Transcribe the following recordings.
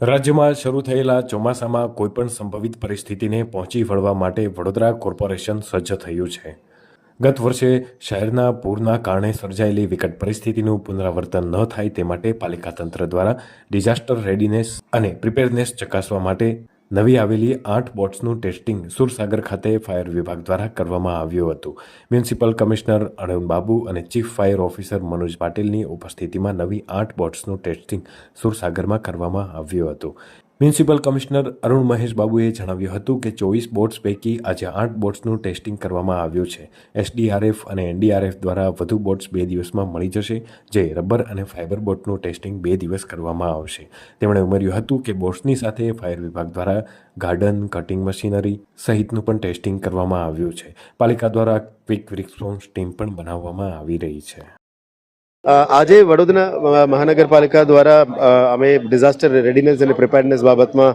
રાજ્યમાં શરૂ થયેલા ચોમાસામાં કોઈપણ સંભવિત પરિસ્થિતિને પહોંચી વળવા માટે વડોદરા કોર્પોરેશન સજ્જ થયું છે. ગત વર્ષે શહેરના પૂરના કારણે સર્જાયેલી વિકટ પરિસ્થિતિનું પુનરાવર્તન ન થાય તે માટે પાલિકા તંત્ર દ્વારા ડિઝાસ્ટર રેડીનેસ અને પ્રિપેરનેસ ચકાસવા માટે નવી આવેલી 8 બોટ્સનું ટેસ્ટિંગ સુરસાગર ખાતે ફાયર વિભાગ દ્વારા કરવામાં આવ્યું હતું. મ્યુનિસિપલ કમિશનર અરુણ બાબુ અને ચીફ ફાયર ઓફિસર મનોજ પાટીલની ઉપસ્થિતિમાં નવી 8 બોટ્સનું ટેસ્ટિંગ સુરસાગરમાં કરવામાં આવ્યું હતું. મ્યુનિસિપલ કમિશનર અરુણ મહેશ બાબુએ જણાવ્યું હતું કે 24 બોટ્સ પૈકી આજે 8 બોટ્સનું ટેસ્ટિંગ કરવામાં આવ્યું છે. એસડીઆરએફ અને એનડીઆરએફ દ્વારા વધુ બોટ્સ 2 દિવસમાં મળી જશે, જે રબર અને ફાઇબર બોટનું ટેસ્ટિંગ 2 દિવસ કરવામાં આવશે. તેમણે ઉમેર્યું હતું કે બોટ્સની સાથે ફાયર વિભાગ દ્વારા ગાર્ડન, કટિંગ મશીનરી સહિતનું પણ ટેસ્ટિંગ કરવામાં આવ્યું છે. પાલિકા દ્વારા ક્વિક રિસ્પોન્સ ટીમ પણ બનાવવામાં આવી રહી છે. આજે વડોદરા મહાનગરપાલિકા દ્વારા અમે ડિઝાસ્ટર રેડીનેસ અને પ્રિપેરનેસ બાબતમાં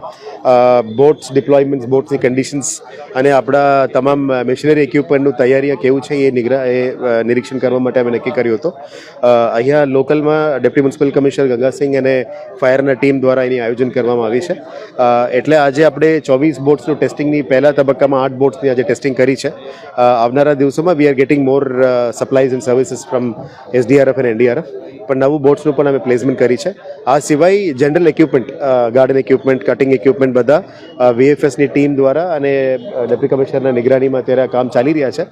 બોટ્સ ડિપ્લોયમેન્ટ્સ, બોટ્સની કન્ડિશન્સ અને આપણા તમામ મશીનરી ઇક્વિપમેન્ટનું તૈયારી કેવું છે એ નિરીક્ષણ કરવા માટે અમે નક્કી કર્યું હતું. અહીંયા લોકલમાં ડેપ્યુટી મ્યુનિસિપલ કમિશનર ગંગાસિંહ અને ફાયરના ટીમ દ્વારા એની આયોજન કરવામાં આવી છે. એટલે આજે આપણે 24 બોટ્સનું ટેસ્ટિંગની પહેલા તબક્કામાં 8 બોટ્સની આજે ટેસ્ટિંગ કરી છે. આવનારા દિવસોમાં we are getting more સપ્લાયઝ and services from SDRF અને એનડીઆરએફ, પણ નવું બોટ્સનું પણ અમે પ્લેસમેન્ટ કરી છે. આ સિવાય general equipment, garden equipment, cutting equipment બધા વીએફએસની ટીમ દ્વારા અને ડેપ્યુટી કમિશનરના નિગરાનીમાં અત્યારે કામ ચાલી રહ્યા છે.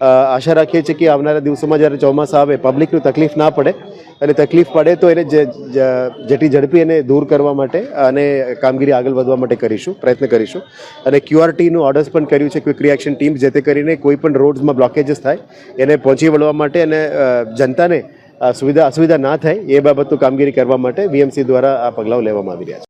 આશા રાખીએ છીએ કે આવનારા દિવસોમાં જ્યારે ચોમાસા આવે પબ્લિકનું તકલીફ ના પડે, અને તકલીફ પડે તો એને જેટલી ઝડપી એને દૂર કરવા માટે અને કામગીરી આગળ વધવા માટે પ્રયત્ન કરીશું. અને ક્યુઆરટીનું ઓર્ડર્સ પણ કર્યું છે, ક્વિક રિએક્શન ટીમ, જેથી કરીને કોઈ પણ રોડ્સમાં બ્લોકેજીસ થાય એને પહોંચી વળવા માટે અને જનતાને અસુવિધા ના થાય એ બાબતનું કામગીરી કરવા માટે વીએમસી દ્વારા આ પગલાઓ લેવામાં આવી રહ્યા છે.